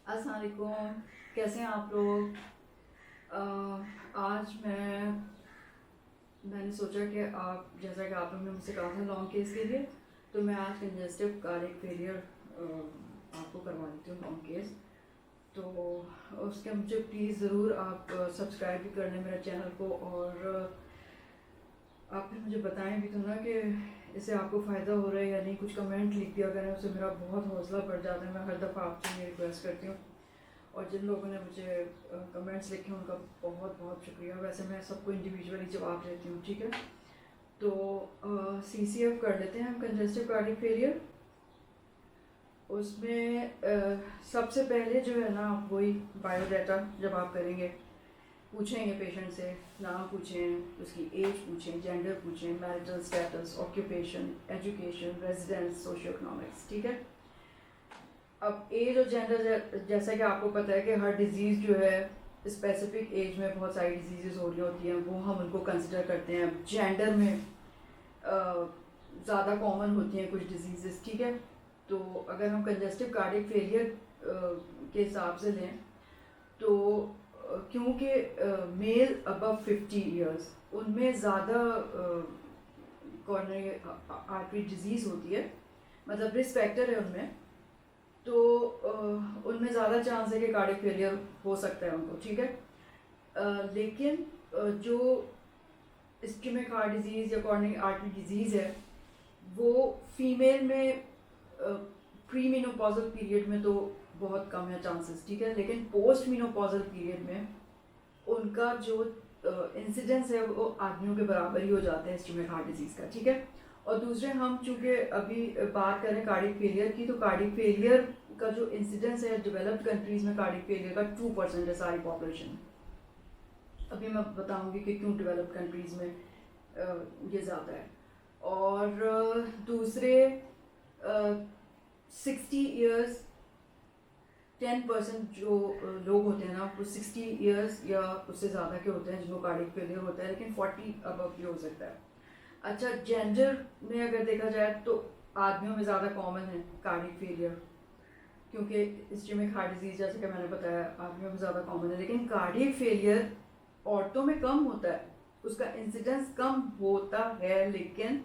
अस्सलाम वालेकुम, कैसे हैं आप लोग। आज मैंने सोचा कि आप जैसा कि आप लोगों ने मुझसे कहा था लॉन्ग केस के लिए, तो मैं आज कंजेस्टिव कार्डियक फेलियर आपको करवा देती हूँ लॉन्ग केस। तो उसके मुझे प्लीज़ ज़रूर आप सब्सक्राइब भी कर लें मेरे चैनल को, और आप फिर मुझे बताएं भी तो ना कि इससे आपको फ़ायदा हो रहा है या नहीं। कुछ कमेंट लिख दिया करें, उससे मेरा बहुत हौसला बढ़ जाता है। मैं हर दफ़ा आपसे ये रिक्वेस्ट करती हूँ, और जिन लोगों ने मुझे कमेंट्स लिखे उनका बहुत बहुत शुक्रिया। वैसे मैं सबको इंडिविजुअली जवाब देती हूँ, ठीक है। तो CCF कर लेते हैं हम, कंजेस्टिव कार्डियक फेलियर। उसमें सबसे पहले जो है ना, वही बायोडाटा जब आप करेंगे, पूछेंगे पेशेंट से, नाम पूछें, उसकी एज पूछें, जेंडर पूछें, marital status, occupation, education, residence, socio economics, ठीक है। अब एज और जेंडर, जैसा कि आपको पता है कि हर डिजीज़ जो है स्पेसिफिक एज में बहुत सारी डिजीज़ हो रही होती हैं, वो हम उनको कंसिडर करते हैं। जेंडर में ज़्यादा कॉमन होती हैं कुछ डिजीज़, ठीक है। तो अगर हम कंजेस्टिव कार्डियक फेलियर के हिसाब से लें, तो क्योंकि मेल अबव 50 इयर्स उनमें ज़्यादा कॉर्नरी आर्टरी डिजीज़ होती है, मतलब रिस्क फैक्टर है उनमें, तो उनमें ज़्यादा चांस है कि कार्डियक फेलियर हो सकता है उनको, ठीक है। लेकिन जो इस्केमिक हार्ट डिजीज़ या कॉर्नरी आर्टरी डिजीज़ है, वो फीमेल में प्री मेनोपॉजल पीरियड में तो बहुत कम है चांसेस, ठीक है। लेकिन पोस्ट मेनोपॉजल पीरियड में उनका जो इंसिडेंस है वो आदमियों के बराबर ही हो जाते हैं इस्केमिक हार्ट डिजीज़ का, ठीक है। और दूसरे, हम चूँकि अभी बात करें कार्डियक फेलियर की, तो कार्डियक फेलियर का जो इंसिडेंस है डेवलप्ड कंट्रीज़ में कार्डियक फेलियर का 2% है सारी पॉपुलेशन में। अभी मैं बताऊंगी कि क्यों डेवलप्ड कंट्रीज़ में ये ज़्यादा है। और दूसरे 60 ईयर्स 10% जो लोग होते हैं ना, वो 60 ईयर्स या उससे ज़्यादा के होते हैं जिनको कार्डियक फेलियर होता है, लेकिन 40 अबव भी हो सकता है। अच्छा, जेंडर में अगर देखा जाए तो आदमियों में ज़्यादा कॉमन है कार्डियक फेलियर, क्योंकि इस्केमिक हार्ट डिजीज़ जैसे कि मैंने बताया आदमियों में ज़्यादा कॉमन है। लेकिन कार्डियक फेलियर औरतों में कम होता है, उसका इंसिडेंस कम होता है। लेकिन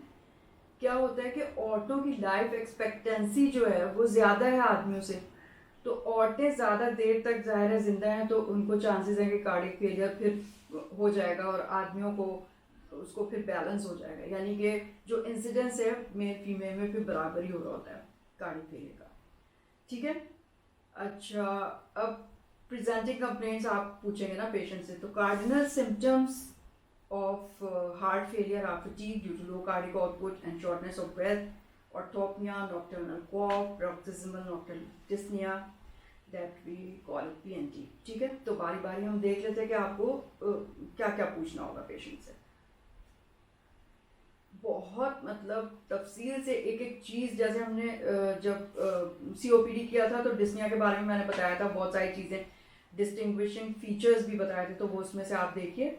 क्या होता है कि औरतों की लाइफ एक्सपेक्टेंसी जो है वो ज़्यादा है आदमियों से, तो औरतें ज़्यादा देर तक ज़ाहिर है जिंदा हैं, तो उनको चांसेस हैं कि कार्डियक फेलियर फिर हो जाएगा, और आदमियों को उसको फिर बैलेंस हो जाएगा, यानी कि जो इंसिडेंस है मेल फीमेल में फिर बराबर ही हो रहा होता है कार्डियक फेलियर का, ठीक है। अच्छा, अब प्रेजेंटिंग कंप्लेंट्स आप पूछेंगे ना पेशेंट से, तो cardinal symptoms of heart failure are fatigue due to low cardiac output and shortness of breath, orthopnea, nocturnal cough, paroxysmal nocturnal dyspnea, that we call it PNT, ठीक है। तो बारी बारी हम देख लेते हैं कि आपको क्या क्या पूछना होगा पेशेंट से। बहुत मतलब तफसील से एक एक चीज़, जैसे हमने जब COPD किया था तो डिस्निया के बारे में मैंने बताया था, बहुत सारी चीज़ें, डिस्टिंग्विशिंग फीचर्स भी बताए थे, तो वो उसमें से आप देखिए।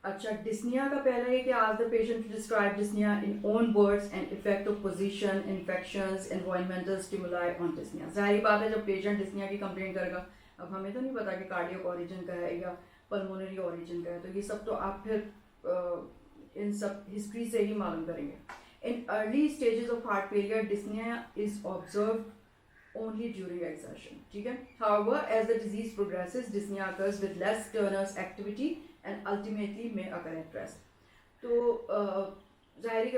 अच्छा, डिस्निया का पहला है कि ask the patient to describe dyspnea in own words and effect of position, infections, environmental stimuli on dyspnea. जाहिर बात है जब पेशेंट डिस्निया की कंप्लेंट करेगा, अब हमें तो नहीं पता कि कार्डियक ओरिजिन का है या पल्मोनरी ओरिजिन का है, तो ये सब तो आप फिर इन सब हिस्ट्री से ही मालूम करेंगे। In early stages of heart failure dyspnea is observed only during exertion, ठीक है। However, as the disease progresses, dyspnea occurs with less Turner's activity and ultimately may occur at rest. तो जाहिरी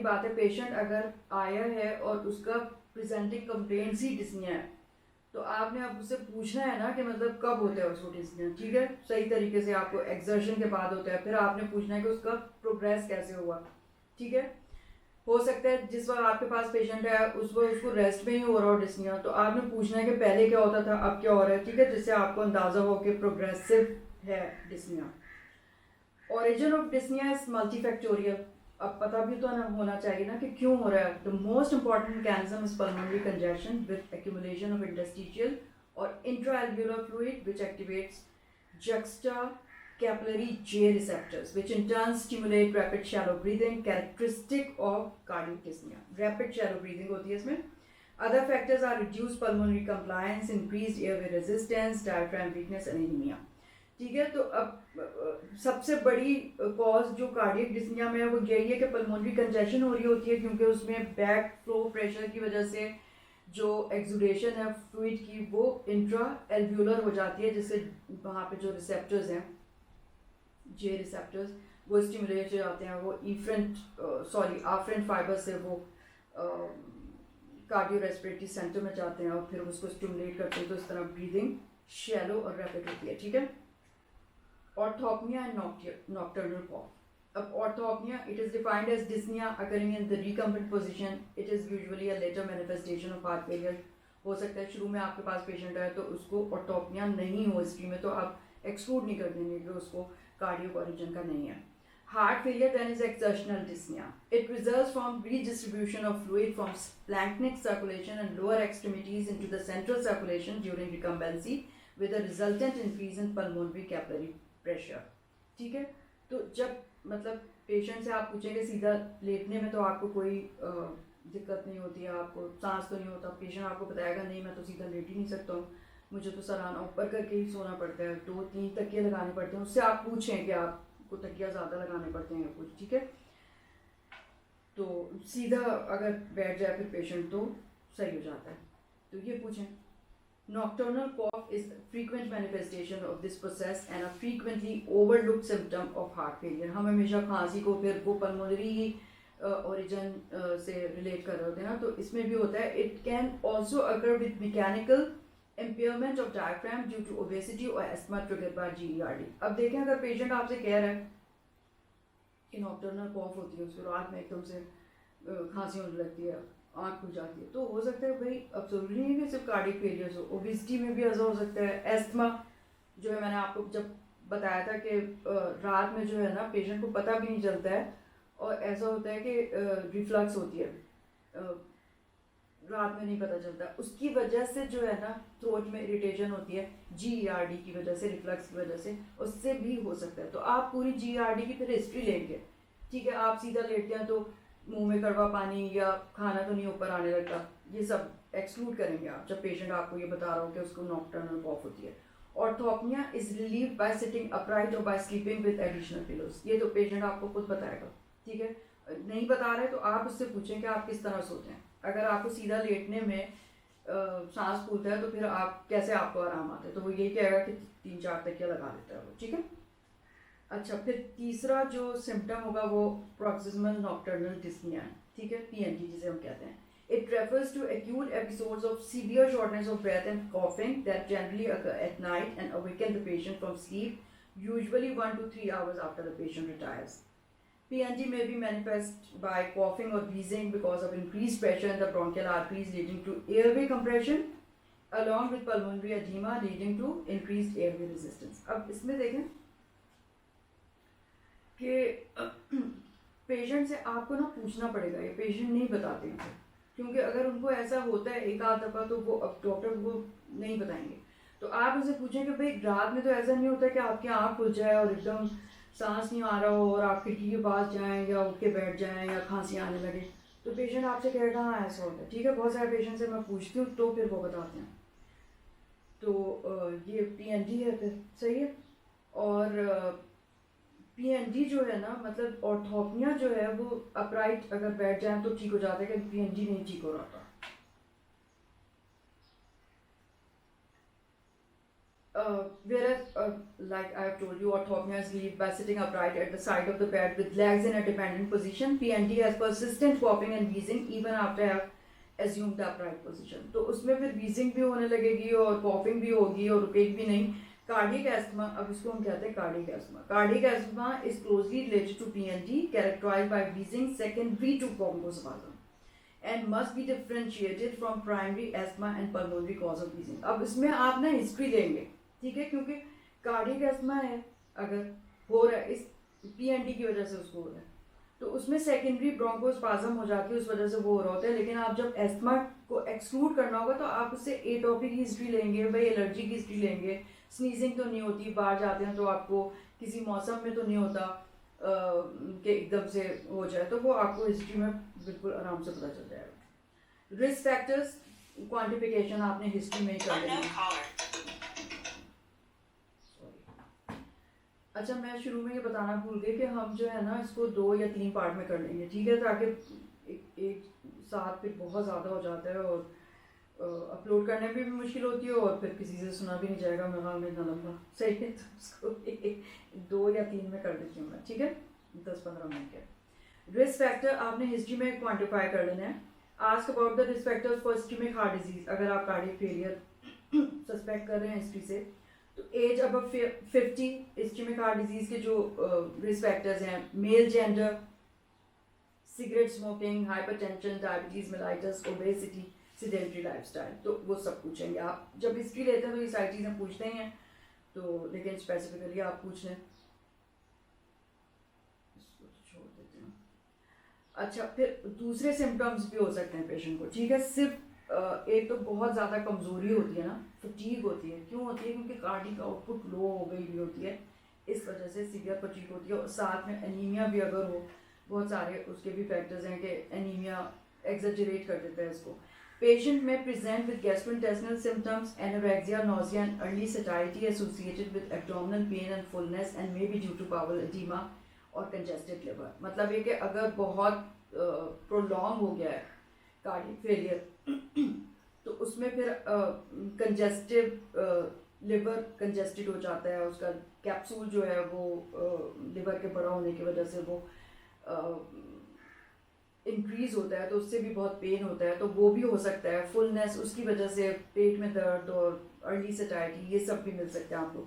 बात है, पेशेंट अगर आया है और उसका प्रेजेंटिंग कंप्लेंट्स ही डिस्निया है, तो आपने अब उससे पूछना है ना कि मतलब कब होता है उसको डिस्निया, ठीक है। सही तरीके से आपको एक्सर्शन के बाद होता है, फिर आपने पूछना है कि उसका प्रोग्रेस कैसे हुआ, ठीक है। हो सकता है जिस वक्त आपके पास पेशेंट है उस वक्त उसको रेस्ट में ही हो रहा हो डिस्निया, तो आपने पूछना है कि पहले क्या होता था अब क्या हो रहा है, ठीक है, जिससे आपको अंदाजा हो कि प्रोग्रेसिव है dyspnea. Origin of dyspnea is multifactorial. अब पता भी तो होना चाहिए ना कि क्यों हो रहा है। The most important mechanism is pulmonary congestion with accumulation of interstitial और intraalveolar fluid which activates juxta capillary J receptors, which in turn stimulate rapid shallow breathing, characteristic of cardiac dyspnea. Rapid shallow breathing होती है इसमें। Other factors are reduced pulmonary compliance, increased airway resistance, diaphragm weakness and anemia. ठीक है, तो अब सबसे बड़ी cause जो कार्डियक डिस्निया में है वो यही है कि पल्मोनरी कंजेशन हो रही होती है, क्योंकि उसमें बैक फ्लो प्रेशर की वजह से जो एक्सुडेशन है फ्लूइड की वो इंट्रा एल्व्यूलर हो जाती है, जिससे वहाँ पे जो रिसेप्टर्स हैं, जे रिसेप्टर्स, वो स्टिमुलेट हो जाते हैं, वो आफ्रेंट फाइबर से वो कार्डियो रेस्पिरेटरी सेंटर में जाते हैं और फिर उसको स्टिमुलेट करते हैं, तो इस तरह ब्रीदिंग शैलो और रैपिड होती है। ठीक है, ऑर्थोपनिया एंड नॉक्टर्नल कॉफ। अब orthopnea, it is defined as dyspnea occurring in the recumbent position. It is usually a later manifestation of heart failure. हो सकता है शुरू में आपके पास पेशेंट है तो उसको ऑर्थोपनिया नहीं हो हिस्ट्री में, तो आप एक्सक्लूड नहीं कर देंगे कि उसको कार्डियो ओरिजिन का नहीं है। Heart failure then is exertional dyspnea. It results from redistribution of fluid from splanchnic circulation and lower extremities into the central circulation during recumbency, with a resultant increase in pulmonary capillary pressure. ठीक है, तो जब मतलब patient से आप पूछेंगे सीधा लेटने में तो आपको कोई दिक्कत नहीं होती है, आपको सांस तो नहीं होता, पेशेंट आपको बताएगा नहीं मैं तो सीधा लेट ही नहीं सकता हूँ, मुझे तो सराहना ऊपर करके ही सोना पड़ता है, 2-3 तकिए लगाने पड़ते हैं। उससे आप पूछें कि आप को तकिया ज़्यादा लगाने पड़ते हैं कुछ। ठीक है, तो सीधा अगर बैठ जाए फिर पेशेंट तो सही हो जाता है, तो ये पूछें। Nocturnal cough is frequent manifestation of this process and a frequently overlooked symptom of heart failure. हम हमेशा खांसी को फिर वो पल्मोनरी ओरिजिन से रिलेट कर रहे होते हैं ना, तो इसमें भी होता है। It can also occur with mechanical impairment of diaphragm due to obesity or asthma triggered by GERD। अब देखें, अगर पेशेंट आपसे कह रहा है कि नॉक्टर्नल कॉफ होती है, उसको रात में एकदम से खांसी होने लगती है, आँख खुल जाती है, तो हो सकता है भाई, अब जरूरी नहीं है कि सिर्फ कार्डियक फेलियर हो, ओबेसिटी में भी ऐसा हो सकता है। एस्थमा जो है, मैंने आपको जब बताया था कि रात में जो है ना पेशेंट को पता भी नहीं चलता है, और ऐसा होता है कि रिफ्लक्स होती है, रात में नहीं पता चलता, उसकी वजह से जो है ना थ्रोट में इरिटेशन होती है, GERD की वजह से, रिफ्लक्स की वजह से, उससे भी हो सकता है। तो आप पूरी GERD की फिर हिस्ट्री लेंगे। ठीक है, आप सीधा लेटते हैं तो मुंह में कड़वा पानी या खाना तो नहीं ऊपर आने लगता, ये सब एक्सक्लूड करेंगे आप जब पेशेंट आपको ये बता रहा हो कि उसको नॉक्टर्नल कॉफ होती है। Orthopnoea is relieved by sitting upright और by sleeping with additional pillows. ये तो पेशेंट आपको खुद बताएगा। ठीक है, नहीं बता रहे तो आप उससे पूछें कि आप किस तरह सोते हैं। अगर आपको सीधा लेटने में सांस फूलता है तो फिर आप कैसे, आपको आराम आता है, तो वो यही कहेगा कि 3-4 तकिया लगा देता है वो। ठीक है, अच्छा, फिर तीसरा जो सिम्टम होगा वो प्रोक्सिमल नॉक्टर्नल डिस्निया है। ठीक है, PND जिसे हम कहते हैं। It refers to acute episodes of severe shortness of breath and coughing that generally occur at night and awaken the patient from sleep, usually 1 to 3 hours after the patient retires. PNG may be manifest by coughing or wheezing because of increased pressure in the bronchial arteries, leading to airway compression, along with pulmonary edema, leading to increased airway resistance. अब इसमें देखें कि patient से आपको ना पूछना पड़ेगा, ये पेशेंट नहीं बताते हैं, क्योंकि अगर उनको ऐसा होता है एक आध दफ़ा तो वो अब डॉक्टर को नहीं बताएंगे। तो आप उनसे पूछें कि भाई रात में तो ऐसा नहीं होता कि आपकी आँख खुल जाए और एकदम सांस नहीं आ रहा हो और आप खिड़की के पास जाएं या उठ के बैठ जाएं या खांसी आने लगे, तो पेशेंट आपसे कहेगा हाँ ऐसा होता है। ठीक है, बहुत सारे पेशेंट से मैं पूछती हूँ तो फिर वो बताते हैं। तो ये PND है फिर, सही है। और PND जो है ना, मतलब ऑर्थोपनिया जो है वो अपराइट अगर बैठ जाए तो ठीक हो जाता है, कि PND नहीं ठीक हो रहा था। Whereas, like I have told you, orthopnea is relieved by sitting upright at the side of the bed with legs in a dependent position. PND has persistent coughing and wheezing even after I have assumed the upright position. तो उसमें फिर wheezing भी होने लगेगी और coughing भी होगी और रुकेगी भी नहीं। Cardiac asthma, अब इसको हम कहते हैं cardiac asthma. Cardiac asthma is closely related to PND, characterized by wheezing secondary to bronchospasm, and must be differentiated from primary asthma and pulmonary cause of wheezing. अब इसमें आप ना हिस्ट्री लेंगे, ठीक है, क्योंकि कार्डियक एस्थमा है अगर हो रहा है, इस PND की वजह से उसको हो रहा है, तो उसमें सेकेंडरी ब्रोंकोस्पाज्म हो जाती है, उस वजह से वो हो रहा होता है। लेकिन आप जब एस्थमा को एक्सक्लूड करना होगा तो आप उससे एटोपिक की हिस्ट्री लेंगे, भाई एलर्जी की हिस्ट्री लेंगे, स्नीजिंग तो नहीं होती, बाहर जाते हैं तो आपको किसी मौसम में तो नहीं होता कि एकदम से हो जाए, तो वो आपको हिस्ट्री में बिल्कुल आराम से पता चल जाएगा। रिस्क फैक्टर्स क्वांटिफिकेशन आपने हिस्ट्री में ही कर लेनी है। अच्छा, मैं शुरू में ये बताना भूल गई कि हम जो है ना इसको 2 या 3 पार्ट में कर लेंगे, ठीक है, ताकि एक साथ फिर बहुत ज़्यादा हो जाता है और अपलोड करने में भी मुश्किल होती है और फिर किसी से सुना भी नहीं जाएगा मेरे ख्याल में इतना लंबा। सही है, तो उसको 2 या 3 में कर देती हूँ मैं, ठीक है, 10-15 मिनट के। रिस्क फैक्टर आपने हिस्ट्री में क्वान्टिफाई कर लेना है। Ask about the risk factors for ischemic heart disease. अगर आप कार्डियक फेलियर सस्पेक्ट कर रहे हैं हिस्ट्री से, तो age above 50 ischemic heart disease के जो रिस्क फैक्टर्स हैं, male gender, cigarette smoking, hypertension, diabetes mellitus, obesity, sedentary lifestyle, तो वो सब पूछेंगे। आप जब हिस्ट्री लेते हैं तो ये सारी चीज़ें पूछते ही हैं, तो लेकिन स्पेसिफिकली आप पूछ लें। इसको तो छोड़ देते हैं। अच्छा, फिर दूसरे सिम्टम्स भी हो सकते हैं पेशेंट को, ठीक है। सिर्फ एक तो बहुत ज़्यादा कमज़ोरी होती है ना, फटीग होती है। क्यों होती है? क्योंकि कार्डियक आउटपुट लो हो गई हुई होती है, इस वजह से सीवियर फटीग होती है। और साथ में एनीमिया भी अगर हो, बहुत सारे उसके भी फैक्टर्स हैं कि एनीमिया एग्जैजरेट कर देता है इसको। Patient may present with gastrointestinal symptoms, anorexia, nausea, and early satiety associated with abdominal pain and fullness, and may be due to bowel edema और congested liver। मतलब ये कि अगर बहुत prolong हो गया है कार्डियक फेलियर तो उसमें फिर कंजेस्टिव लिवर कंजेस्टेड हो जाता है, उसका कैप्सूल जो है वो लिवर के बड़ा होने की वजह से वो इंक्रीज होता है, तो उससे भी बहुत पेन होता है, तो वो भी हो सकता है। फुलनेस, उसकी वजह से पेट में दर्द और अर्ली सटाइटी, ये सब भी मिल सकता है आपको।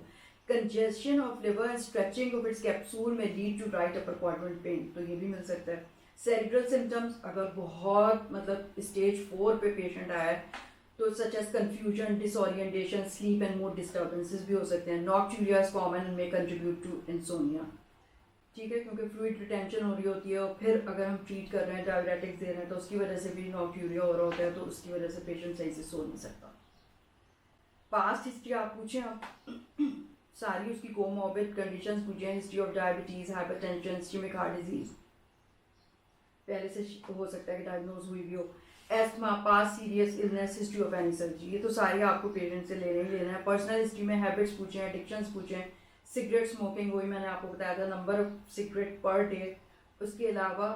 Congestion of liver and stretching of its capsule में lead to right upper quadrant pain, तो ये भी मिल सकता है। सेरिब्रल सिम्टम्स, अगर बहुत मतलब स्टेज 4 पे पेशेंट आया है तो such as confusion, disorientation, sleep and mood disturbances भी हो सकते हैं। Nocturia is common and may contribute to insomnia, ठीक है, क्योंकि फ्लूइड रिटेंशन हो रही होती है और फिर अगर हम ट्रीट कर रहे हैं, डायरेटिक्स दे रहे हैं, तो उसकी वजह से भी नॉक्ट्यूरिया हो रहा होता है, तो उसकी वजह से पेशेंट सही से सो नहीं सकता। पास्ट हिस्ट्री आप पूछें, आप सारी उसकी कोमॉर्बिड कंडीशंस पूछें, history of diabetes, hypertension, ischemic heart disease, पहले से हो सकता है कि डायग्नोज हुई भी हो, asthma, past serious illness, history of any surgery, ये तो सारी आपको पेशेंट से लेना ही लेना है। पर्सनल हिस्ट्री में हैबिट्स पूछें, एडिक्शंस पूछें, सिगरेट स्मोकिंग, वही मैंने आपको बताया था, number of cigarette per day, उसके अलावा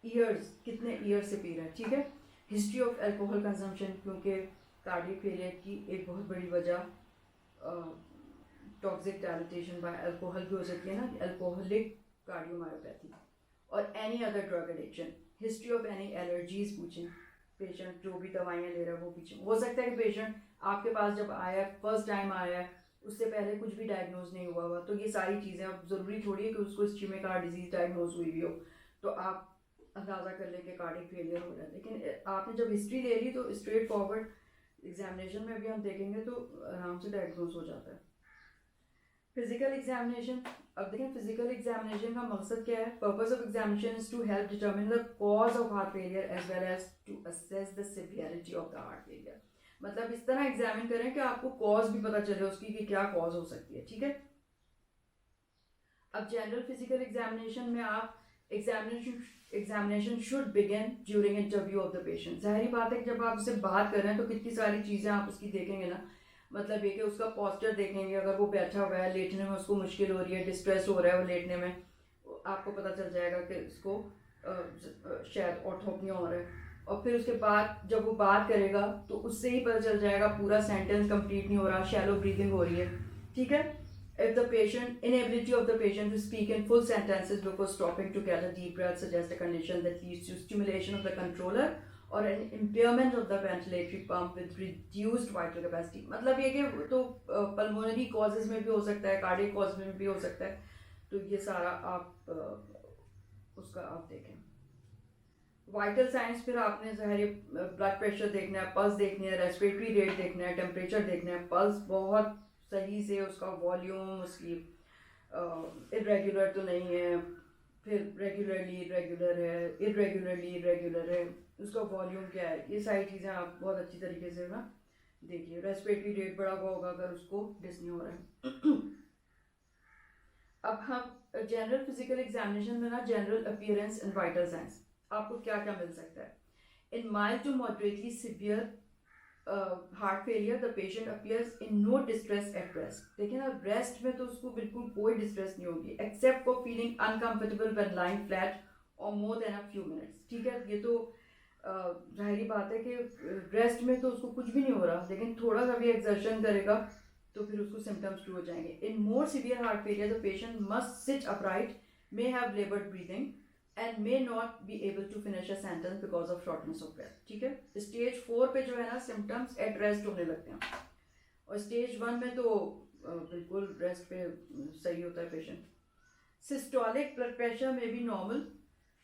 ईयर्स, कितने ईयर से पी रहे हैं, ठीक है। हिस्ट्री ऑफ अल्कोहल कंजम्पशन, क्योंकि कार्डियक फेलियर की एक बहुत बड़ी वजह टॉक्सिक डायलिटेशन बाय अल्कोहल भी हो सकती है ना, अल्कोहलिक कार्डियोमायोपैथी, और any other drug addiction. History of any allergies पूछें, पेशेंट जो भी दवाइयाँ ले रहा है वो पूछें। हो सकता है कि पेशेंट आपके पास जब आया, फर्स्ट टाइम आया है, उससे पहले कुछ भी डायग्नोज नहीं हुआ हुआ, तो ये सारी चीज़ें, अब ज़रूरी थोड़ी है कि उसको इस्केमिक हार्ट डिजीज डायग्नोज हुई भी हो तो आप अंदाज़ा कर लें कि कार्डियक फेलियर हो रहा है। लेकिन आपने जब हिस्ट्री ले ली तो स्ट्रेट फॉरवर्ड एग्जामिनेशन में भी हम देखेंगे तो आराम से डायग्नोज हो जाता है। फिजिकल एग्जामिनेशन, अब देखें फिजिकल एग्जामिनेशन का मकसद क्या है। Purpose of examination is to help determine the cause of heart failure as well as to assess the severity of the heart failure. मतलब इस तरह एग्जामिन करें कि आपको कॉज भी पता चले उसकी कि क्या कॉज हो सकती है, ठीक है। अब जनरल फिजिकल एग्जामिनेशन में आप examination should begin during interview of the patient. जाहिर बात है कि जब आप उससे बात कर रहे हैं तो कितनी सारी चीज़ें आप उसकी देखेंगे ना, मतलब ये कि उसका पोस्चर देखेंगे, अगर वो बैठा हुआ है, लेटने में उसको मुश्किल हो रही है, डिस्ट्रेस हो रहा है वो लेटने में, आपको पता चल जाएगा कि इसको शायद ऑर्थोपनिया हो रहा है। और फिर उसके बाद जब वो बात करेगा तो उससे ही पता चल जाएगा पूरा सेंटेंस कंप्लीट नहीं हो रहा, शैलो ब्रीथिंग हो रही है, ठीक है। If the patient, inability of the patient to speak in full sentences before stopping to get a deep breath suggests a condition that leads to stimulation of the controller or an impairment of the ventilatory pump with reduced vital capacity। मतलब ये कि तो pulmonary causes में भी हो सकता है, cardiac cause में भी हो सकता है, तो ये सारा आप उसका आप देखें। वाइटल साइंस, फिर आपने ज़ाहिर ब्लड प्रेशर देखना है, पल्स देखनी है, रेस्पिरेटरी रेट देखना है, टेम्परेचर देखना है, पल्स बहुत सही से, उसका वॉल्यूम, उसकी इरेगुलर तो नहीं है, फिर रेगुलरली इरेगुलर है, इरेगुलरली इरेगुलर है, उसका वॉल्यूम क्या है, ये सारी चीज़ें आप बहुत अच्छी तरीके से ना देखिए। रेस्पिरेटरी रेट बढ़ा हुआ होगा अगर उसको डिस्नी हो रहा है। अब हम जनरल फिजिकल एग्जामिनेशन में ना, general appearance and vital signs, आपको क्या क्या मिल सकता है। In mild to moderately severe heart failure the patient appears in no distress at rest. देखिए ना, रेस्ट में तो उसको बिल्कुल कोई डिस्ट्रेस नहीं होगी except for feeling uncomfortable when lying flat और more than a few minutes. ठीक है, ये तो जाहिर बात है कि रेस्ट में तो उसको कुछ भी नहीं हो रहा, लेकिन थोड़ा सा भी एक्सर्शन करेगा तो फिर उसको सिम्टम्स शुरू हो जाएंगे। In more severe heart failure the patient must sit upright, may have laboured breathing and may not be able to finish a sentence because of shortness of breath. ठीक है, स्टेज 4 पे जो है ना सिम्टम्स एट रेस्ट होने लगते हैं, और स्टेज 1 में तो बिल्कुल रेस्ट पे सही होता है पेशेंट। सिस्टोलिक ब्लड प्रेशर में भी normal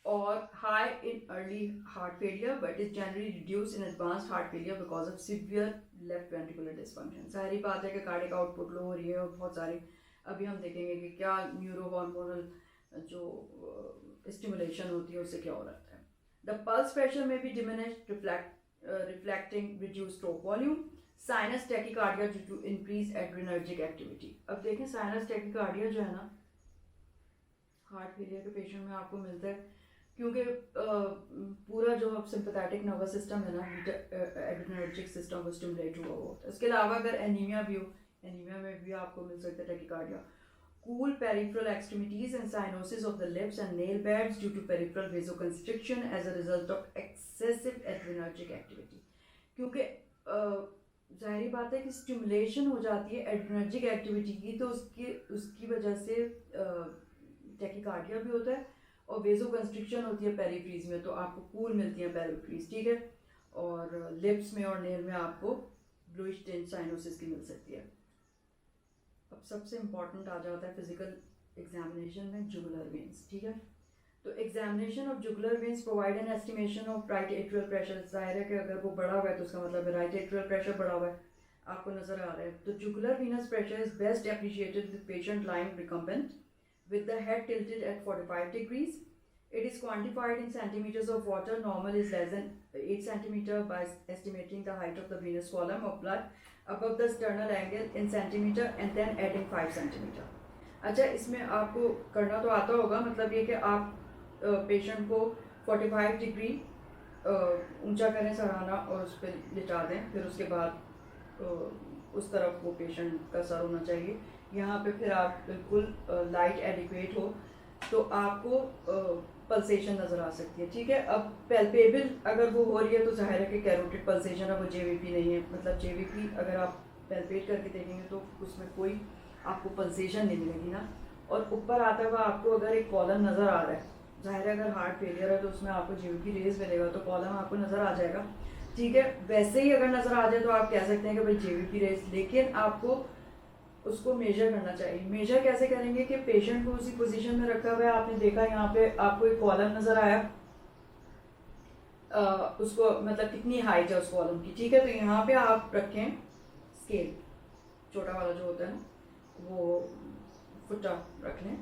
or high in early heart failure but is generally reduced in advanced heart failure because of severe left ventricular dysfunction। सारी बात है कि कार्डिक आउटपुट लो हो रही है और बहुत सारी, अभी हम देखेंगे कि क्या न्यूरो हार्मोनल जो स्टिमुलेशन होती है उससे क्या हो रहा है। द पल्स प्रेशर में भी diminished reflecting reduce stroke volume. Sinus tachycardia due to increase adrenergic activity. अब देखें, साइनस टैकीकार्डिया जो है ना हार्ट फेलियर के पेशेंट में आपको मिलता है क्योंकि पूरा जो सिंपैथेटिक नर्वस सिस्टम है ना, एड्रेनर्जिक सिस्टम वो स्टिमुलेट हुआ होता है। इसके अलावा अगर एनीमिया भी हो, एनीमिया में भी आपको मिल सकता है tachycardia. Cool peripheral extremities and cyanosis of the lips and nail beds due to peripheral vasoconstriction as a result of excessive adrenergic activity. क्योंकि जाहिर बात है कि स्टिमुलेशन हो जाती है एड्रेनर्जिक एक्टिविटी की, तो उसकी वजह से टैकीकार्डिया भी होता है और वेजो कंस्ट्रिक्शन होती है पेरिफ्रीज में, तो आपको कूल मिलती है पेरिफ्रीज। ठीक है, और लिप्स में और नेल में आपको ब्लूइश टिंट साइनोसिस की मिल सकती है। अब सबसे इम्पॉर्टेंट आ जाता है फिजिकल एग्जामिनेशन में जुगुलर वेन्स। ठीक है, तो examination of jugular veins provide an estimation of right atrial pressure. जाहिर है कि अगर वो बढ़ा हुआ है तो उसका मतलब राइट एट्रियल प्रेशर बढ़ा हुआ है, आपको नजर आ रहा है। तो jugular Venus pressure is best appreciated with patient lying recumbent with the head tilted at 45 degrees. It is quantified in centimeters of water. Normal is less than 8 centimeter by estimating the height of the venous column of blood above the sternal angle in centimeter and then adding 5 centimeter. अच्छा, इसमें आपको करना तो आता होगा, मतलब ये कि आप पेशेंट को 45 डिग्री ऊंचा करें सराहना और उस पर लिटा दें, फिर उसके बाद उस तरफ वो पेशेंट का सर होना चाहिए। यहाँ पे फिर आप बिल्कुल लाइट एडिक्वेट हो तो आपको पल्सेशन नज़र आ सकती है। ठीक है, अब पैल्पेबल अगर वो हो रही है तो जाहिर है कि कैरोटिड पल्सेशन है, वो जेवीपी नहीं है। मतलब जेवीपी अगर आप पैल्पेट करके देखेंगे तो उसमें कोई आपको पल्सेशन नहीं मिलेगी ना। और ऊपर आता हुआ आपको अगर एक कॉलम नज़र आ रहा है, जाहिर है अगर हार्ट फेलियर है तो उसमें आपको जेवीपी रेज मिलेगा, तो कॉलम आपको नज़र आ जाएगा। ठीक है, वैसे ही अगर नज़र आ जाए तो आप कह सकते हैं कि भाई जेवीपी रेज, लेकिन आपको उसको मेजर करना चाहिए। मेजर कैसे करेंगे कि पेशेंट को उसी पोजीशन में रखा हुआ है, आपने देखा यहाँ पे आपको एक कॉलम नज़र आया, उसको मतलब कितनी हाइट है उस कॉलम की। ठीक है, तो यहाँ पे आप रखें स्केल, छोटा वाला जो होता है ना वो फुटा रख लें,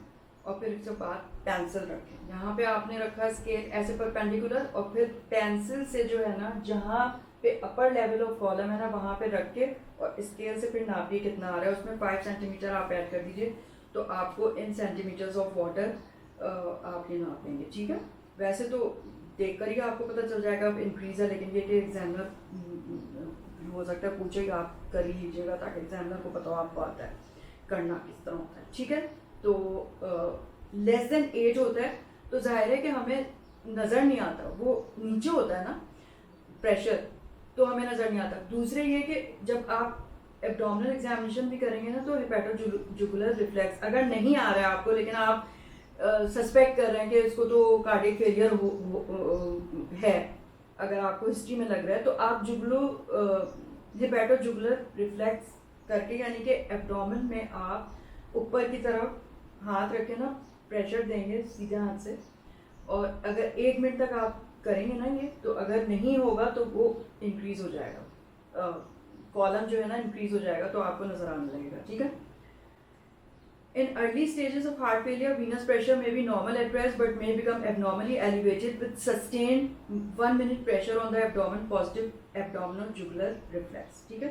और फिर इसके बाद पेंसिल रखें। यहाँ पे आपने रखा स्केल ऐसे परपेंडिकुलर, और फिर पेंसिल से जो है ना जहाँ पे अपर लेवल ऑफ कॉलम है ना वहाँ पे रख के और स्केल से फिर नापिए कितना आ रहा है, उसमें 5 सेंटीमीटर आप ऐड कर दीजिए, तो आपको इन सेंटीमीटर्स ऑफ वाटर आप ये नाप लेंगे। ठीक है, वैसे तो देख कर ही आपको पता चल जाएगा अब इंक्रीज है, लेकिन ये कि एग्जामिनर हो सकता है पूछेगा, आप कर ही लीजिएगा ताकि एग्जामिनर को पता हो आपको आता है करना किस तरह होता है। ठीक है, तो लेस देन 8 होता है तो जाहिर है कि हमें नज़र नहीं आता, वो नीचे होता है ना प्रेशर, तो हमें नज़र नहीं आता। दूसरे ये कि जब आप एब्डोमिनल एग्जामिनेशन भी करेंगे ना तो हेपेटोजुगुलर रिफ्लेक्स अगर नहीं आ रहा है आपको, लेकिन आप सस्पेक्ट कर रहे हैं कि इसको तो कार्डियक फेलियर है, अगर आपको हिस्ट्री में लग रहा है, तो आप हेपेटोजुगुलर रिफ्लेक्स करके, यानी कि एब्डोमेन में आप ऊपर की तरफ हाथ रखे ना प्रेशर देंगे सीधे हाथ से, और अगर 1 मिनट तक आप करेंगे ना ये, तो अगर नहीं होगा तो वो इंक्रीज हो जाएगा, कॉलम जो है ना इंक्रीज हो जाएगा, तो आपको नजर आने लगेगा। ठीक है, in early stages of heart failure venous pressure may be normal at rest but may become abnormally elevated with sustained 1 minute pressure on the abdomen, positive abdominal jugular reflex। ठीक है,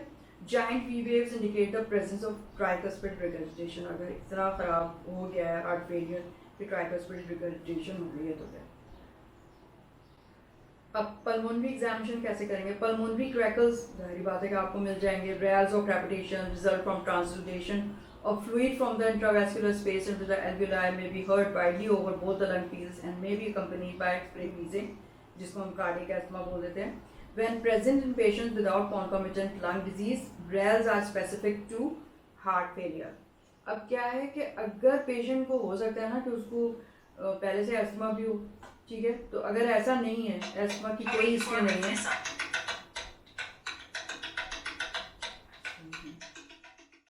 giant V waves indicate the presence of tricuspid regurgitation। अगर इतना खराब हो गया है heart failure कि tricuspid regurgitation हो गई है तो फिर अब पल्मोनरी एग्जामिनेशन कैसे करेंगे? पल्मोनरी क्रैकल्स जाहिर बात है कि आपको मिल जाएंगे. रेल्स और crepitation result from transudation of fluid from the intravascular space into the alveoli may be heard widely over both the lung fields and may be accompanied by extreme wheezing, जिसको हम cardiac asthma बोल देते हैं. When present in patients without concomitant lung disease, RALs are specific to heart failure. अब क्या है कि अगर पेशेंट को हो सकता है ना कि उसको पहले से एस्थमा भी हो, ठीक है, तो अगर ऐसा नहीं है, एस्थमा की कोई हिस्ट्री नहीं है,